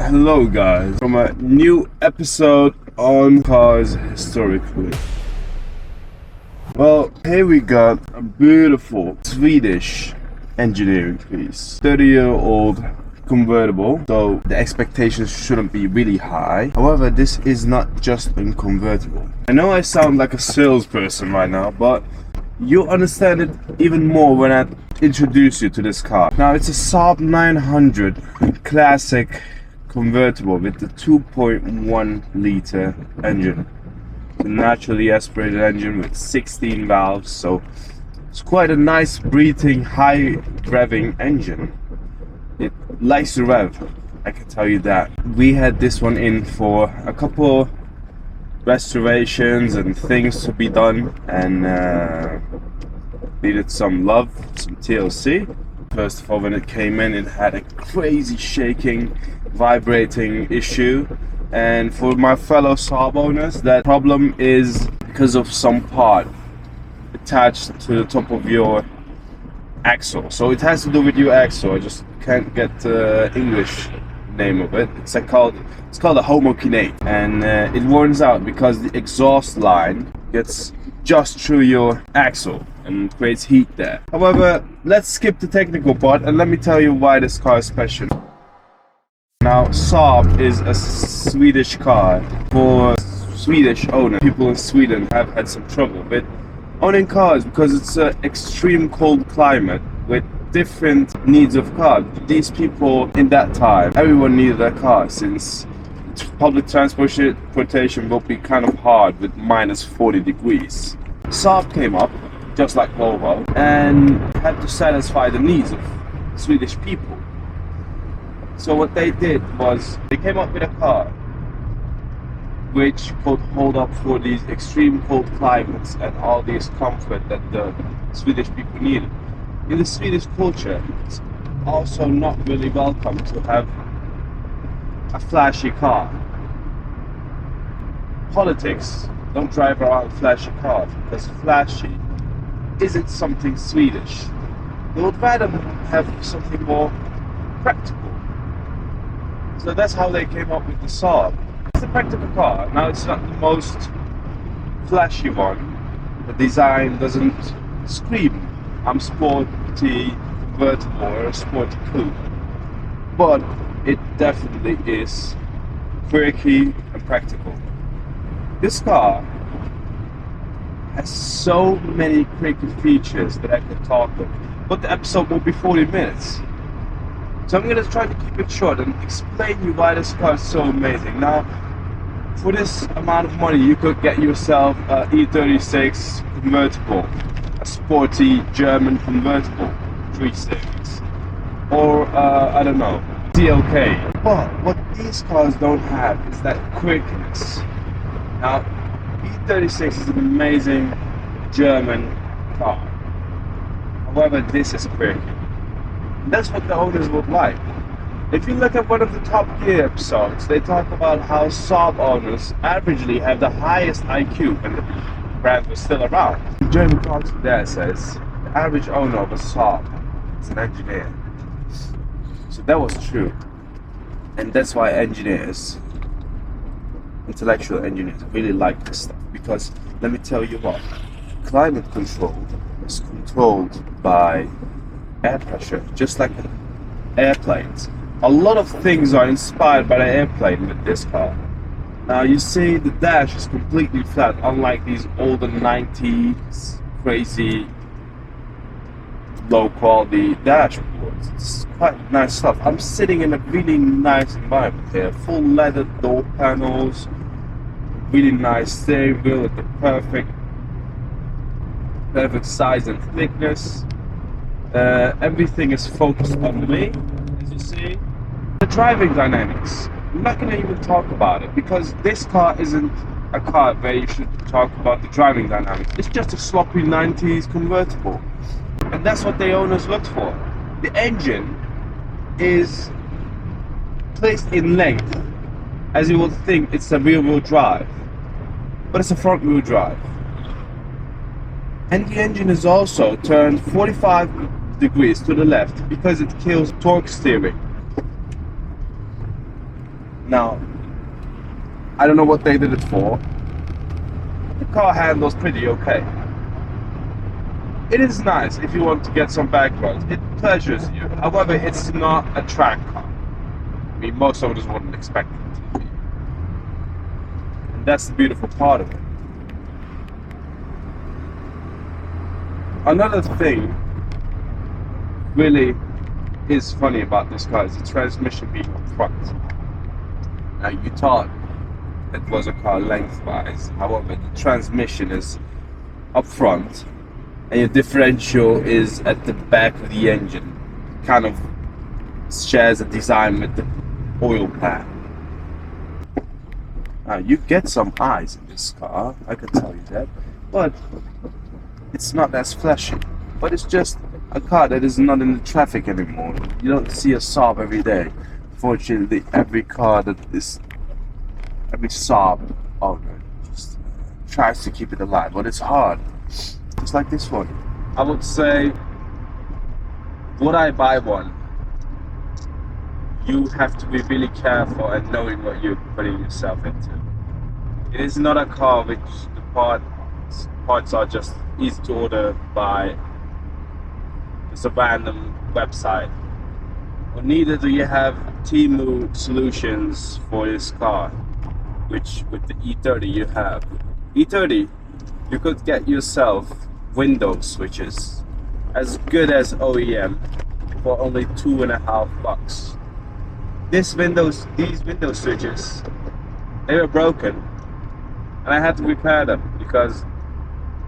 Hello guys, from a new episode on cars historically. Well, here we got a beautiful Swedish engineering piece. 30-year-old convertible, so the expectations shouldn't be really high. However, this is not just a convertible. I know I sound like a salesperson right now, but you'll understand it even more when I introduce you to this car. Now, it's a Saab 900 classic convertible with the 2.1 liter engine. It's a naturally aspirated engine with 16 valves, so it's quite a nice breathing, high revving engine. It likes to rev, I can tell you that. We had this one in for a couple restorations and things to be done, and needed some love, some TLC. First of all, when it came in, it had a crazy shaking, vibrating issue, and for my fellow Saab owners, that problem is because of some part attached to the top of your axle. So it has to do with your axle. I just can't get the English name of it. It's called a homokinate, and it warns out because the exhaust line gets just through your axle and creates heat there. However, let's skip the technical part and let me tell you why this car is special. Now, Saab is a Swedish car for Swedish owners. People in Sweden have had some trouble with owning cars because it's an extreme cold climate with different needs of cars. These people in that time, everyone needed a car since public transportation will be kind of hard with minus 40 degrees. Saab came up, just like Volvo, and had to satisfy the needs of Swedish people. So what they did was they came up with a car which could hold up for these extreme cold climates and all this comfort that the Swedish people needed. In the Swedish culture, it's also not really welcome to have a flashy car. Politics don't drive around flashy cars because flashy isn't something Swedish. They would rather have something more practical. So that's how they came up with the Saab. It's a practical car. Now, it's not the most flashy one. The design doesn't scream, I'm sporty convertible or a sporty coupe. But it definitely is quirky and practical. This car has so many quirky features that I could talk of, but the episode will be 40 minutes. So I'm going to try to keep it short and explain you why this car is so amazing. Now, for this amount of money, you could get yourself an E36 convertible, a sporty German convertible, 3 series, or I don't know, CLK. But what these cars don't have is that quirkiness. Now, E36 is an amazing German car. However, this is quirky. And that's what the owners would like. If you look at one of the Top Gear episodes, they talk about how Saab owners averagely have the highest IQ when the brand was still around. Jeremy Clarkson there says, the average owner of a Saab is an engineer. So that was true. And that's why engineers, intellectual engineers, really like this stuff. Because let me tell you what, climate control is controlled by air pressure, just like airplanes. A lot of things are inspired by the airplane with this car. Now you see the dash is completely flat, unlike these older 90s crazy low quality dashboards. It's quite nice stuff. I'm sitting in a really nice environment here. Full leather door panels, really nice steering wheel with the perfect size and thickness. Everything is focused on me, as you see. The driving dynamics, I'm not going to even talk about it because this car isn't a car where you should talk about the driving dynamics. It's just a sloppy 90s convertible, and that's what the owners looked for. The engine is placed in length, as you would think it's a rear-wheel drive, but it's a front-wheel drive. And the engine is also turned 45 degrees to the left because it kills torque steering. Now, I don't know what they did it for. The car handles pretty okay. It is nice if you want to get some background. It pleasures you. However, it's not a track car. I mean, most of us wouldn't expect it to be. And that's the beautiful part of it. Another thing really is funny about this car is the transmission being up front. Now, you thought it was a car lengthwise. However, the transmission is up front and your differential is at the back of the engine. Kind of shares a design with the oil pan. Now, you get some eyes in this car, I can tell you that, but it's not as flashy. But it's just a car that is not in the traffic anymore. You don't see a Saab every day. Fortunately, every Saab owner just tries to keep it alive, but it's hard. It's like this one. I would say, would I buy one? You have to be really careful and knowing what you're putting yourself into. It is not a car which the parts are just easy to order by just a random website. Or neither do you have Temu solutions for this car, which with the E30 you have. E30, you could get yourself window switches as good as OEM for only $2.50. These window switches, they were broken and I had to repair them because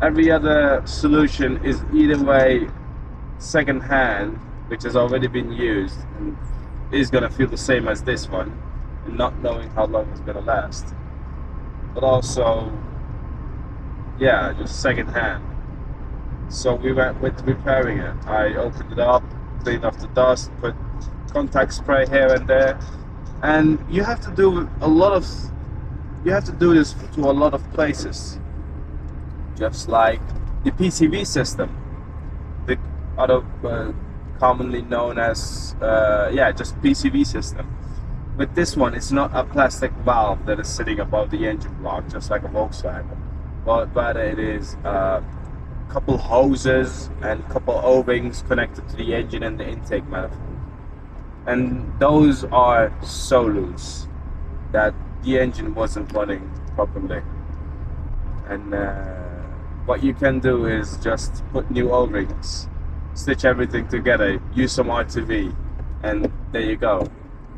every other solution is either way second hand, which has already been used and is gonna feel the same as this one, and not knowing how long it's gonna last. But also, yeah, just second hand. So we went with repairing it. I opened it up, cleaned off the dust, put contact spray here and there, and you have to do this to a lot of places. Just like the PCV system, the other commonly known as just PCV system. With this one, it's not a plastic valve that is sitting above the engine block, just like a Volkswagen, but rather it is a couple hoses and a couple O-rings connected to the engine and the intake manifold. And those are so loose that the engine wasn't running properly. And what you can do is just put new O-rings, stitch everything together, use some RTV, and there you go.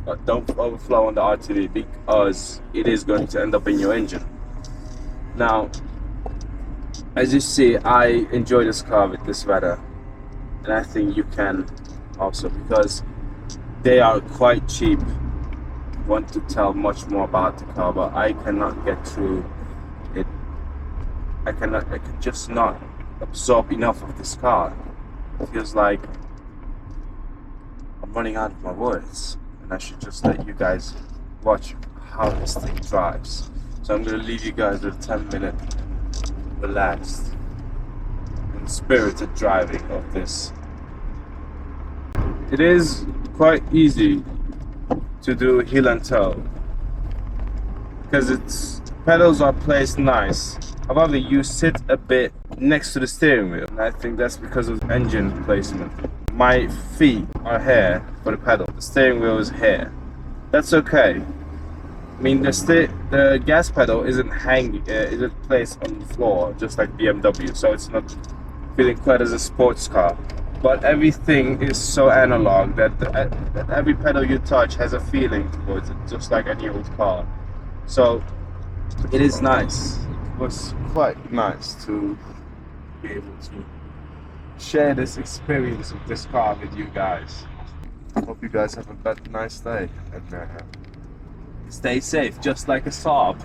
But don't overflow on the RTV because it is going to end up in your engine. Now, as you see, I enjoy this car with this weather, and I think you can also because they are quite cheap. I want to tell much more about the car, but I cannot get through it. I can just not absorb enough of this car. It feels like I'm running out of my words, and I should just let you guys watch how this thing drives. So I'm gonna leave you guys with a 10-minute relaxed and spirited driving of this. It is quite easy to do heel and toe because its pedals are placed nice. However, you sit a bit next to the steering wheel, and I think that's because of engine placement. My feet are here for the pedal, the steering wheel is here. That's okay. I mean, the gas pedal isn't placed on the floor just like BMW, so it's not feeling quite as a sports car. But everything is so analog that every pedal you touch has a feeling towards it, just like any old car. So it is nice. It was quite nice to be able to share this experience of this car with you guys. I hope you guys have a nice day and stay safe, just like a Saab.